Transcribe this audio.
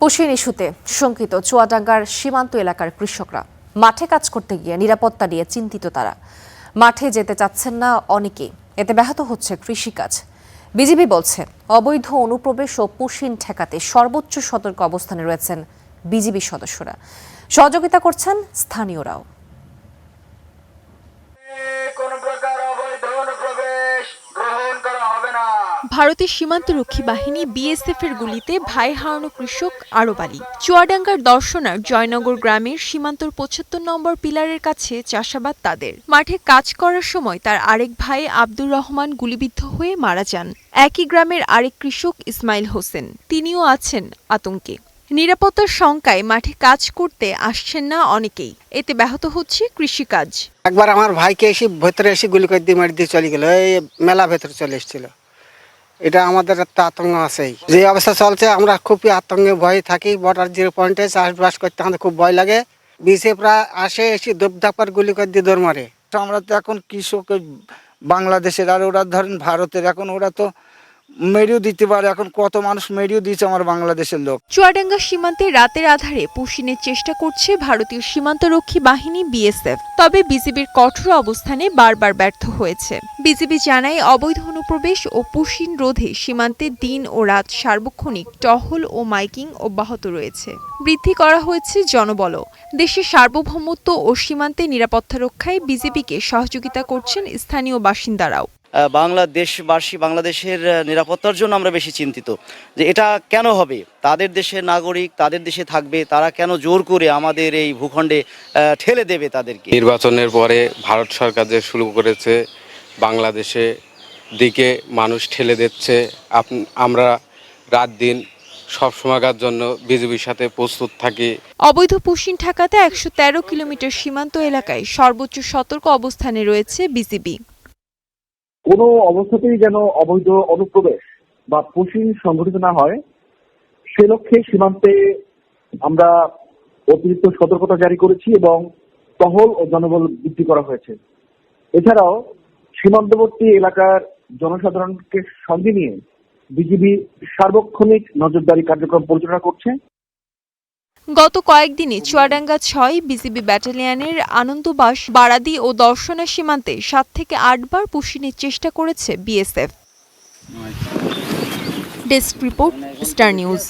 Push in ইস্যুতে শঙ্কিত চুয়াডাঙ্গার সীমান্ত এলাকার কৃষকরা মাঠে কাজ করতে গিয়ে নিরাপত্তা নিয়ে চিন্তিত তারা। মাঠে যেতে চাচ্ছেন না অনেকেই, এতে ব্যাহত হচ্ছে কৃষিকাজ। বিজিবি বলছে অবৈধ অনুপ্রবেশ ও পুশিন ঠেকাতে সর্বোচ্চ সতর্ক অবস্থানে রয়েছেন বিজিবি সদস্যরা, সহযোগিতা করছেন স্থানীয়রাও। ভারতের সীমান্তরক্ষী বাহিনী বিএসএফ এর গুলিতে ভাই হারানো কৃষক আরব আলী চুয়াডাঙ্গার দর্শনার জয়নগর গ্রামের সীমান্তর ৭৫ নম্বর পিলারের কাছে চাষাবাদ তাদের। মাঠে কাজ করার সময় তার আরেক ভাই আব্দুর রহমান গুলিবিদ্ধ হয়ে মারা যান। একই গ্রামের আরেক কৃষক ইসমাইল হোসেন, তিনিও আছেন আতঙ্কে। নিরাপত্তার শঙ্কায় মাঠে কাজ করতে আসছেন না অনেকেই, এতে ব্যাহত হচ্ছে কৃষিকাজ। একবার আমার ভাইকে এসে ভেতরে এসে গুলি করে দিয়ে মারি দিয়ে চলে গেল, এই মেলা ভেতরে চলে এসেছিল। এটা আমাদের একটা আতঙ্ক আছেই, যে অবস্থা চলছে আমরা খুবই আতঙ্কে ভয়ে থাকি। বর্ডার 0 পয়েন্টে চাষবাস করতে আমাদের খুব ভয় লাগে। বিএসএফরা আসে এসে দপদাপার গুলি করে দিয়ে দৌড় মারে। আমরা তো এখন কৃষক বাংলাদেশের, আর ওরা ধরেন ভারতের, এখন ওরা তো মেরিও দিতে পারে। এখন কত মানুষ মেরিও দিয়েছে আমার বাংলাদেশের লোক। চুয়াডাঙ্গা সীমান্তে রাতের আধারে পুশিনের চেষ্টা করছে ভারতীয় সীমান্তরক্ষী বাহিনী বিএসএফ, তবে বিজিবির কঠোর অবস্থানে বারবার ব্যর্থ হয়েছে। বিজিবি জানায় অবৈধ অনুপ্রবেশ ও পুশিন রোধে সীমান্তে দিন ও রাত সার্বক্ষণিক টহল ও মাইকিং অব্যাহত রয়েছে। বৃদ্ধি করা হয়েছে জনবলও। দেশের সার্বভৌমত্ব ও সীমান্তে নিরাপত্তা রক্ষায় বিজিবিকে সহযোগিতা করছেন স্থানীয় বাসিন্দারাও। বাংলাদেশের নিরাপত্তার জন্য আমরা বেশি চিন্তিত যে এটা কেন হবে। তাদের দেশের নাগরিক, তাদের দেশে থাকবে, তারা কেন জোর করে আমাদের এই ভূখণ্ডে ঠেলে দেবে তাদেরকে। নির্বাচনের পরে ভারত সরকার যে শুরু করেছে বাংলাদেশে দিকে মানুষ ঠেলে দিচ্ছে। আমরা রাত দিন সব সময়কার জন্য বিজিবির সাথে প্রস্তুত থাকি। অবৈধ পুশিন ঠেকাতে ১১৩ কিলোমিটার সীমান্ত এলাকায় সর্বোচ্চ সতর্ক অবস্থানে রয়েছে বিজিবি। কোনো অবস্থাতেই যেন অবৈধ অনুপ্রবেশ বা পুশিন সংঘটিত না হয়, সে লক্ষ্যে সীমান্তে আমরা অতিরিক্ত সতর্কতা জারি করেছি এবং টহল ও জনবল বৃদ্ধি করা হয়েছে। এছাড়াও সীমান্তবর্তী এলাকার জনসাধারণকে সঙ্গে নিয়ে বিজিবি সার্বক্ষণিক নজরদারি কার্যক্রম পরিচালনা করছে। গত কয়েকদিনে চুয়াডাঙ্গা ৬ বিজিবি ব্যাটালিয়নের আনন্দবাস, বারাদি ও দর্শনা সীমান্তে ৭ থেকে ৮ বার পুশিনের চেষ্টা করেছে BSF. Desk report, star news.